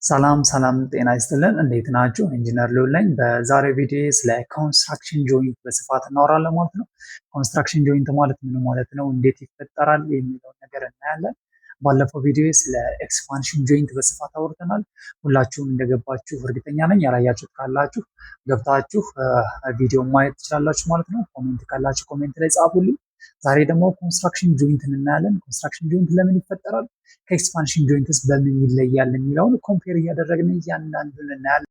ሰላም ሰላም ጤና ይስጥልን እንዴት ናችሁ? ኢንጂነር ልዑል ነኝ። በዛሬው ቪዲዮ ስለ ኮንስትራክሽን ጆይንት በስፋት እናወራለን ማለት ነው። ኮንስትራክሽን ጆይንት ማለት ምን ማለት ነው፣ እንዴት ይፈጠራል የሚለውን ነገር እናያለን። ባለፈው ቪዲዮ ስለ ኤክስፓንሽን ጆይንት በስፋት አውርተናል። ሁላችሁም እንደገባችሁ እርግጠኛ ነኝ። ያላያችሁት ካላችሁ ገብታችሁ ቪዲዮ ማየት ትችላላችሁ ማለት ነው። ኮሜንት ካላችሁ ኮሜንት ላይ ጻፉልኝ። ዛሬ ደግሞ ኮንስትራክሽን ጆይንት እናያለን። ኮንስትራክሽን ጆይንት ለምን ይፈጠራል፣ ከኤክስፓንሽን ጆይንትስ በምን ይለያል የሚለውን ኮምፔር እያደረግን እያንዳንዱን እናያለን።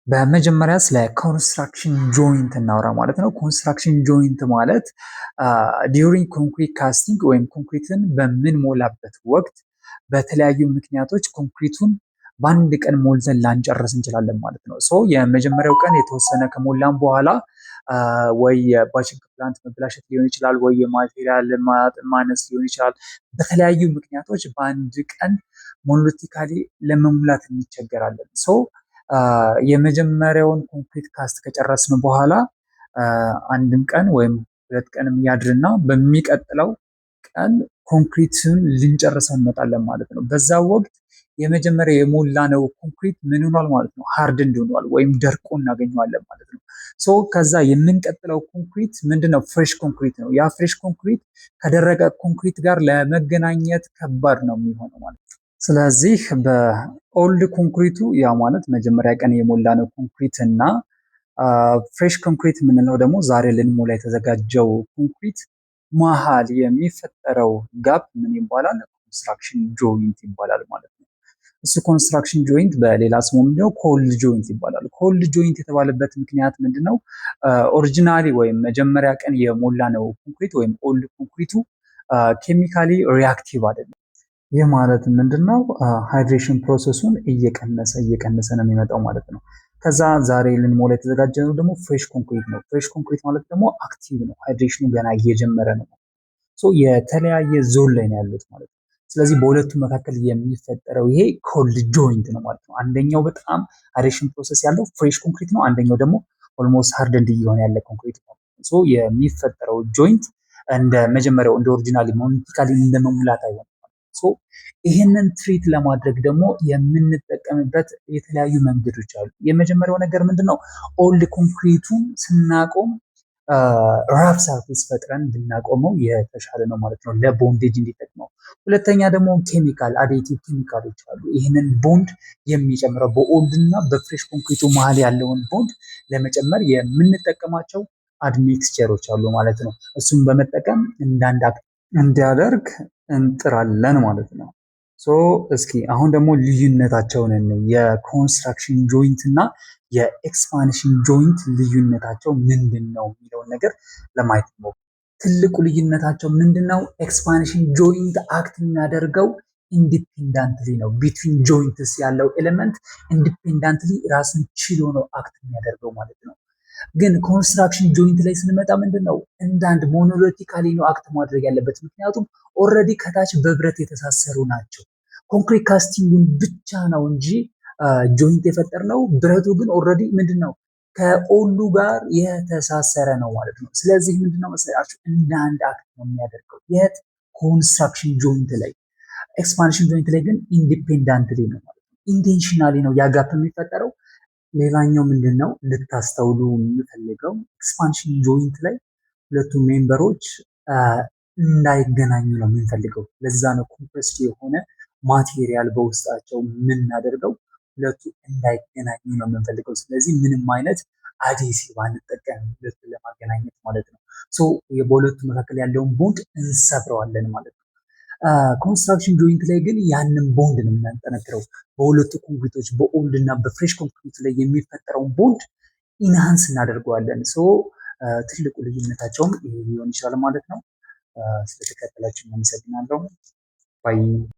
በመጀመሪያ ስለ ኮንስትራክሽን ጆይንት እናውራ ማለት ነው። ኮንስትራክሽን ጆይንት ማለት ዲዩሪንግ ኮንክሪት ካስቲንግ ወይም ኮንክሪትን በምንሞላበት ወቅት በተለያዩ ምክንያቶች ኮንክሪቱን በአንድ ቀን ሞልተን ላንጨርስ እንችላለን ማለት ነው። የመጀመሪያው ቀን የተወሰነ ከሞላን በኋላ ወይ የባችንግ ፕላንት መበላሸት ሊሆን ይችላል፣ ወይ የማቴሪያል ማነስ ሊሆን ይችላል። በተለያዩ ምክንያቶች በአንድ ቀን ሞኖሊቲካሊ ለመሙላት እንቸገራለን። የመጀመሪያውን ኮንክሪት ካስት ከጨረስን በኋላ አንድም ቀን ወይም ሁለት ቀንም ያድርና በሚቀጥለው ቀን ኮንክሪትን ልንጨርሰው እንመጣለን ማለት ነው። በዛ ወቅት የመጀመሪያ የሞላ ነው ኮንክሪት ምን ሆኗል ማለት ነው፣ ሃርድንድ ሆኗል ወይም ደርቆ እናገኘዋለን ማለት ነው። ከዛ የምንቀጥለው ኮንክሪት ምንድነው? ፍሬሽ ኮንክሪት ነው። ያ ፍሬሽ ኮንክሪት ከደረቀ ኮንክሪት ጋር ለመገናኘት ከባድ ነው የሚሆነው ማለት ነው። ስለዚህ በኦልድ ኮንክሪቱ ያ ማለት መጀመሪያ ቀን የሞላ ነው ኮንክሪት እና ፍሬሽ ኮንክሪት የምንለው ደግሞ ዛሬ ልንሞላ የተዘጋጀው ኮንክሪት መሀል የሚፈጠረው ጋፕ ምን ይባላል? ኮንስትራክሽን ጆይንት ይባላል ማለት ነው። እሱ ኮንስትራክሽን ጆይንት በሌላ ስሙ ምንድነው? ኮልድ ጆይንት ይባላል። ኮልድ ጆይንት የተባለበት ምክንያት ምንድነው? ኦሪጂናሊ ወይም መጀመሪያ ቀን የሞላ ነው ኮንክሪት ወይም ኦልድ ኮንክሪቱ ኬሚካሊ ሪአክቲቭ አይደለም። ይህ ማለት ምንድነው? ሃይድሬሽን ፕሮሰሱን እየቀነሰ ነው የሚመጣው ማለት ነው። ከዛ ዛሬ ልንሞላ የተዘጋጀነው ደግሞ ፍሬሽ ኮንክሪት ነው። ፍሬሽ ኮንክሪት ማለት ደግሞ አክቲቭ ነው፣ ሃይድሬሽኑ ገና እየጀመረ ነው። የተለያየ ዞን ላይ ነው ያሉት ማለት ነው። ስለዚህ በሁለቱ መካከል የሚፈጠረው ይሄ ኮልድ ጆይንት ነው ማለት ነው። አንደኛው በጣም ሃይድሬሽን ፕሮሰስ ያለው ፍሬሽ ኮንክሪት ነው። አንደኛው ደግሞ ኦልሞስት ሃርደንድ እየሆነ ያለ ኮንክሪት ነው። የሚፈጠረው ጆይንት እንደ መጀመሪያው እንደ ኦሪጂናሊ ሞኖሊቲካሊ እንደ መሙላት አይሆንም። ይህንን ትሪት ለማድረግ ደግሞ የምንጠቀምበት የተለያዩ መንገዶች አሉ። የመጀመሪያው ነገር ምንድነው? ኦልድ ኮንክሪቱን ስናቆም ራፍ ሰርፌስ ፈጥረን ብናቆመው የተሻለ ነው ማለት ነው፣ ለቦንዴጅ እንዲጠቅመው። ሁለተኛ ደግሞ ኬሚካል አዲቲቭ ኬሚካሎች አሉ። ይህንን ቦንድ የሚጨምረው በኦልድ እና በፍሬሽ ኮንክሪቱ መሀል ያለውን ቦንድ ለመጨመር የምንጠቀማቸው አድሚክስቸሮች አሉ ማለት ነው። እሱም በመጠቀም እንዳንድ እንዲያደርግ እንጥራለን ማለት ነው። እስኪ አሁን ደግሞ ልዩነታቸውን የኮንስትራክሽን ጆይንት እና የኤክስፓንሽን ጆይንት ልዩነታቸው ምንድን ነው የሚለውን ነገር ለማየት ነው። ትልቁ ልዩነታቸው ምንድነው? ኤክስፓንሽን ጆይንት አክት የሚያደርገው ኢንዲፔንዳንትሊ ነው። ቢትዊን ጆይንትስ ያለው ኤሌመንት ኢንዲፔንዳንትሊ ራስን ችሎ ነው አክት የሚያደርገው ማለት ነው። ግን ኮንስትራክሽን ጆይንት ላይ ስንመጣ ምንድነው? እንዳንድ ሞኖሊቲካሊ ነው አክት ማድረግ ያለበት። ምክንያቱም ኦልሬዲ ከታች በብረት የተሳሰሩ ናቸው። ኮንክሪት ካስቲንጉን ብቻ ነው እንጂ ጆይንት የፈጠርነው፣ ብረቱ ግን ኦልሬዲ ምንድነው ከኦሉ ጋር የተሳሰረ ነው ማለት ነው። ስለዚህ ምንድነው መሰላችሁ እንዳንድ አክት ነው የሚያደርገው የት ኮንስትራክሽን ጆይንት ላይ። ኤክስፓንሽን ጆይንት ላይ ግን ኢንዲፔንዳንትሊ ነው ማለት ነው። ኢንቴንሽናሊ ነው ያ ጋፕ የሚፈጠረው። ሌላኛው ምንድነው ልታስተውሉ የምፈልገው ኤክስፓንሽን ጆይንት ላይ ሁለቱ ሜምበሮች እንዳይገናኙ ነው የምንፈልገው። ለዛ ነው ኮምፕረስድ የሆነ ማቴሪያል በውስጣቸው የምናደርገው፣ ሁለቱ እንዳይገናኙ ነው የምንፈልገው። ስለዚህ ምንም አይነት አዴሲቭ አንጠቀምም ሁለቱን ለማገናኘት ማለት ነው። በሁለቱ መካከል ያለውን ቦንድ እንሰብረዋለን ማለት ነው። ኮንስትራክሽን ጆይንት ላይ ግን ያንን ቦንድ ነው የምናጠነክረው። በሁለቱ ኮንክሪቶች በኦልድ እና በፍሬሽ ኮንክሪት ላይ የሚፈጠረውን ቦንድ ኢንሃንስ እናደርገዋለን። ትልቁ ልዩነታቸውም ይሄ ሊሆን ይችላል ማለት ነው። ስለተከታተላችሁ አመሰግናለሁ። ባይ